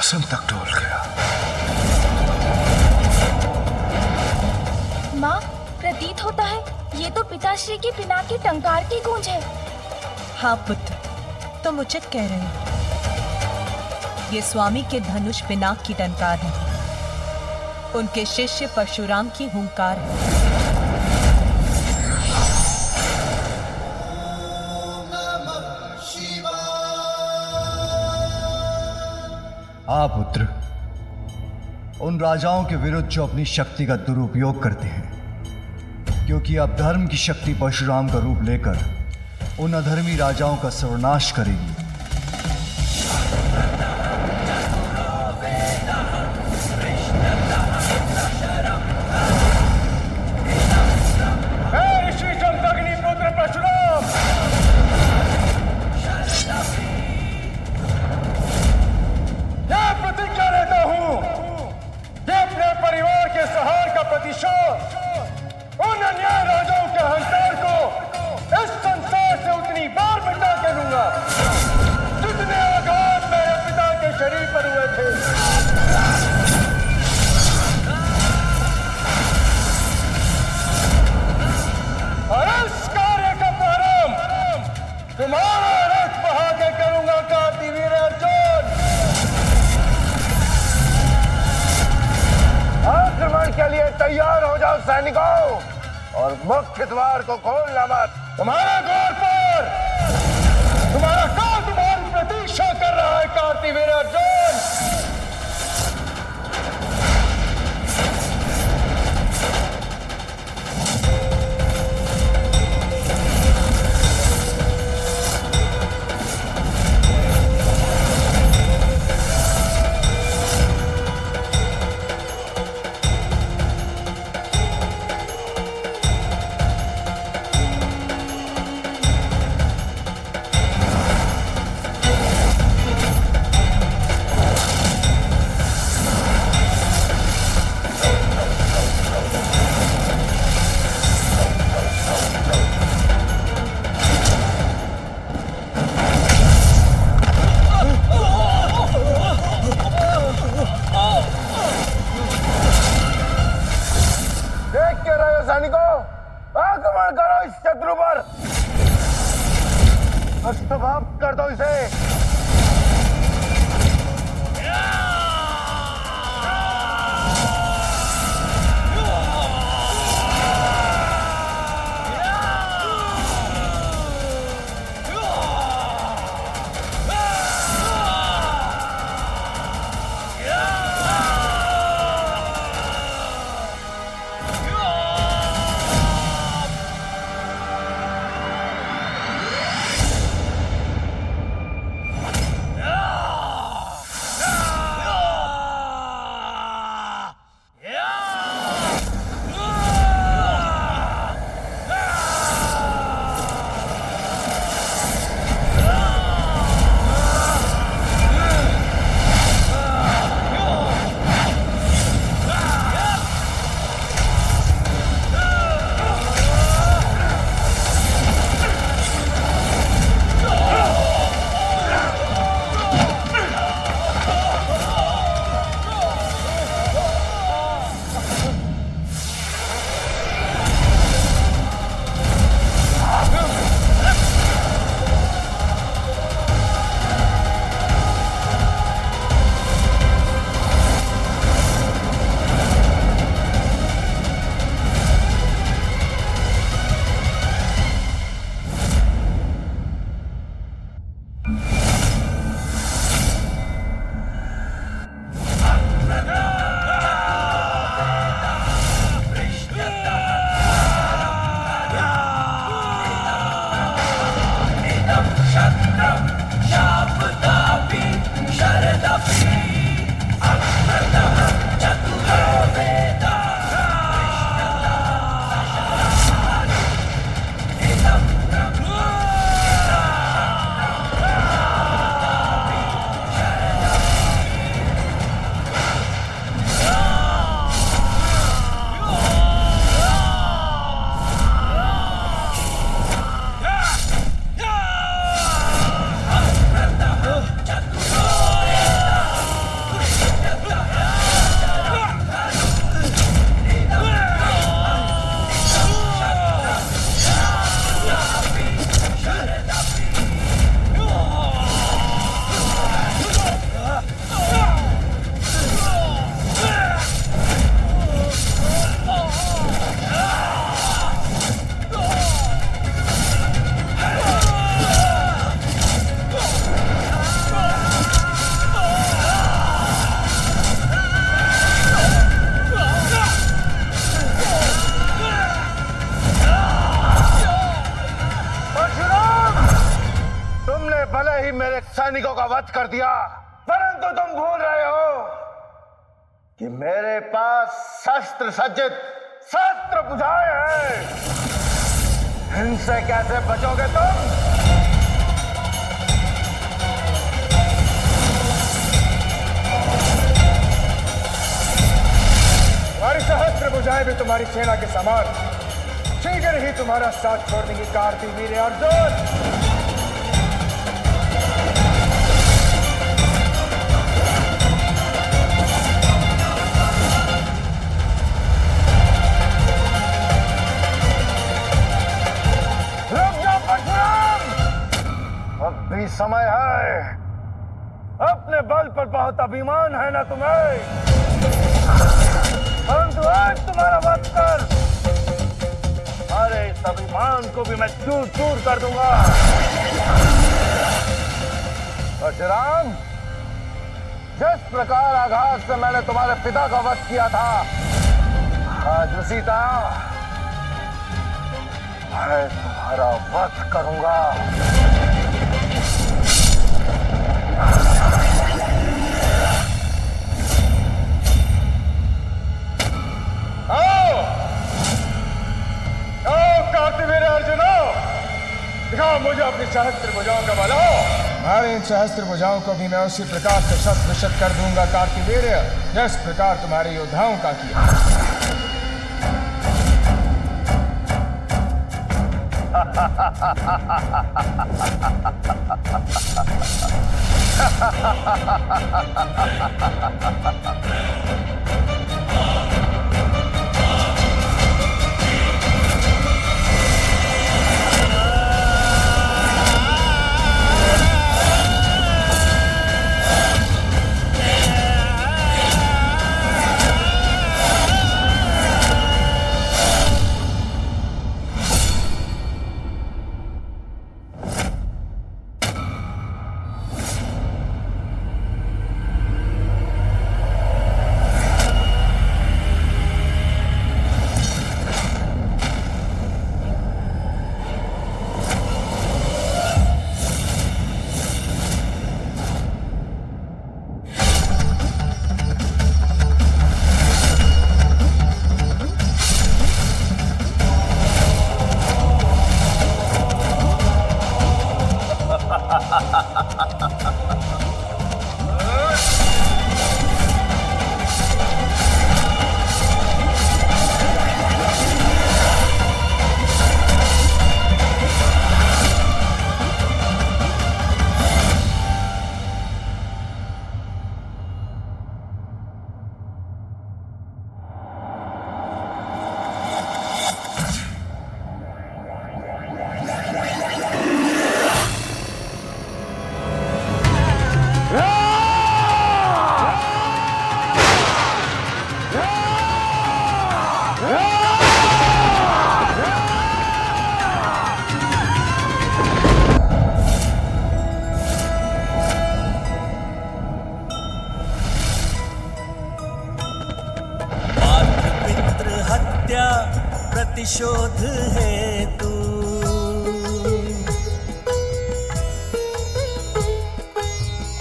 सिंहासन तक डोल गया। माँ, प्रतीत होता है ये तो पिताश्री की पिनाक की टंकार की गूंज है। हाँ पुत्र, तुम उचित कह रहे हो। ये स्वामी के धनुष पिनाक की टंकार है, उनके शिष्य परशुराम की हुंकार है। हाँ पुत्र, उन राजाओं के विरुद्ध जो अपनी शक्ति का दुरुपयोग करते हैं, क्योंकि अब धर्म की शक्ति परशुराम का रूप लेकर उन अधर्मी राजाओं का सर्वनाश करेगी। उन अन्याय राजाओं के अहंकार को इस संसार से उतनी बार मिटा के लूंगा जितने आघात मेरे पिता के शरीर पर हुए थे। और इस कार्य का प्रारंभ तुम्हारा रथ बहा के करूंगा कार्तिवीर अर्जुन। आक्रमण के लिए तैयार हो जाओ सैनिकों, और मुख्य द्वार को खोलना मत। तुम्हारा द्वार पर तुम्हारा काल तुम्हारी प्रतीक्षा कर रहा है कार्तिवीर अर्जुन। आक्रमण करो इस शत्रु पर, समाप्त कर दो इसे। ही मेरे सैनिकों का वध कर दिया, परंतु तुम भूल रहे हो कि मेरे पास शस्त्र सज्जित शस्त्र बुझाए हैं। इनसे कैसे बचोगे तुम? तुम्हारी सहस्त्र बुझाएं भी तुम्हारी सेना के समान शीघ्र ही तुम्हारा साथ छोड़ देंगे कार्तिवीर्य अर्जुन। अब भी समय है। अपने बल पर बहुत अभिमान है ना तुम्हें, परंतु आज तुम्हारा वध कर अरे इस अभिमान को भी मैं चूर चूर कर दूंगा। परशुराम, जिस प्रकार आघात से मैंने तुम्हारे पिता का वध किया था, आज उसी तरह मैं तुम्हारा वध करूंगा। कार्तिवीर्य अर्जुन, दिखाओ मुझे अपनी सहस्त्र भुजाओं का बल। हमारे इन सहस्त्र भुजाओं को भी मैं उसी प्रकार से शत विशत कर दूंगा कार्तिवीर्य, जिस प्रकार तुम्हारे योद्धाओं का किया। प्रतिशोध हेतु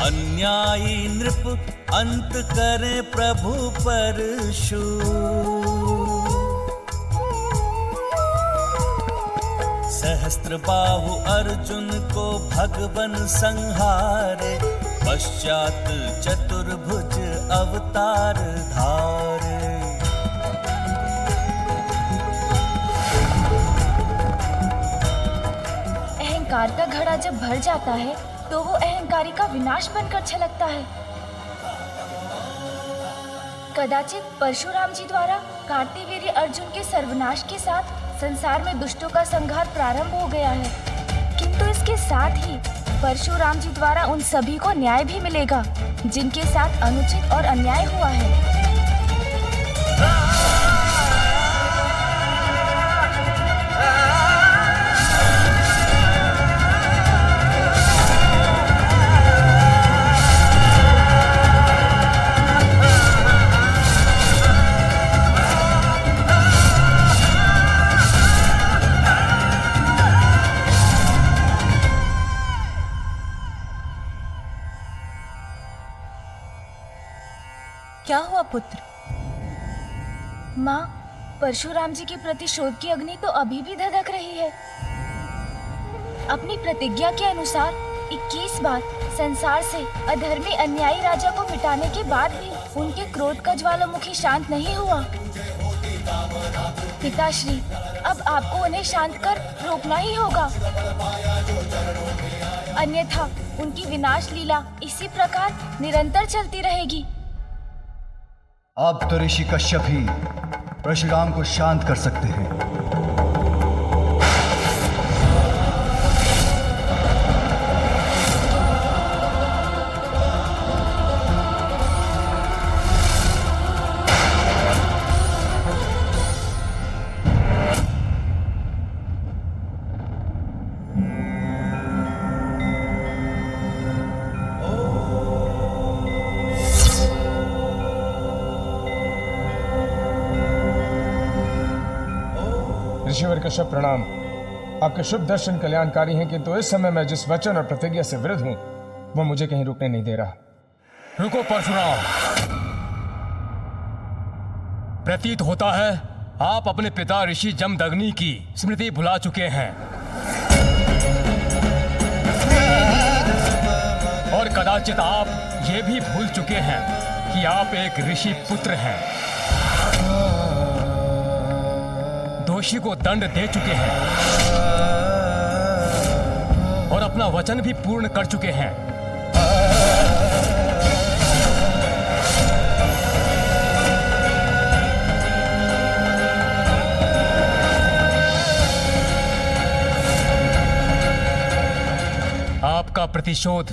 अन्यायी नृप अंत करे प्रभु परशु। सहस्त्र बाहु अर्जुन को भगवन संहारे, पश्चात चतुर्भुज अवतार धारे। अहंकार का घड़ा जब भर जाता है तो वो अहंकारी का विनाश बनकर छलकता है। कदाचित परशुराम जी द्वारा कार्तिवीर्य अर्जुन के सर्वनाश के साथ संसार में दुष्टों का संहार प्रारंभ हो गया है, किंतु इसके साथ ही परशुराम जी द्वारा उन सभी को न्याय भी मिलेगा जिनके साथ अनुचित और अन्याय हुआ है। क्या हुआ पुत्र? माँ, परशुराम जी के प्रति शोध की अग्नि तो अभी भी धधक रही है। अपनी प्रतिज्ञा के अनुसार 21 बार संसार से अधर्मी अन्यायी राजा को मिटाने के बाद भी उनके क्रोध का ज्वालामुखी शांत नहीं हुआ। पिताश्री, अब आपको उन्हें शांत कर रोकना ही होगा, अन्यथा उनकी विनाश लीला इसी प्रकार निरंतर चलती रहेगी। अब तो ऋषि कश्यप ही परशुराम को शांत कर सकते हैं। ऋषिवर कश्यप प्रणाम। आपके शुभ दर्शन कल्याणकारी हैं, किंतु इस समय मैं जिस वचन और प्रतिज्ञा से विरुद्ध हूं वह मुझे कहीं रुकने नहीं दे रहा। रुको परशुराम, प्रतीत होता है आप अपने पिता ऋषि जमदग्नि की स्मृति भुला चुके हैं और कदाचित आप ये भी भूल चुके हैं कि आप एक ऋषि पुत्र हैं। दोषी को दंड दे चुके हैं और अपना वचन भी पूर्ण कर चुके हैं। आपका प्रतिशोध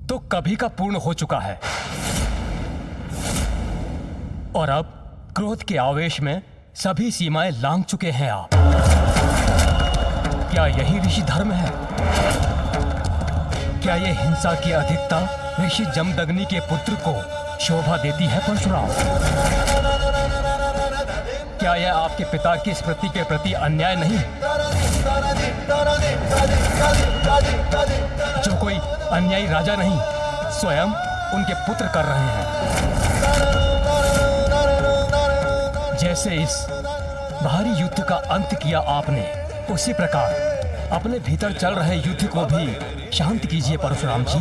तो कभी का पूर्ण हो चुका है और अब क्रोध के आवेश में सभी सीमाएं लांघ चुके हैं आप। क्या यही ऋषि धर्म है? क्या यह हिंसा की अधिकता ऋषि जमदग्नि के पुत्र को शोभा देती है परशुराम? क्या यह आपके पिता की स्मृति के प्रति अन्याय नहीं, जो कोई अन्यायी राजा नहीं स्वयं उनके पुत्र कर रहे हैं? जैसे इस बाहरी युद्ध का अंत किया आपने, उसी प्रकार अपने भीतर चल रहे युद्ध को भी शांत कीजिए परशुराम जी।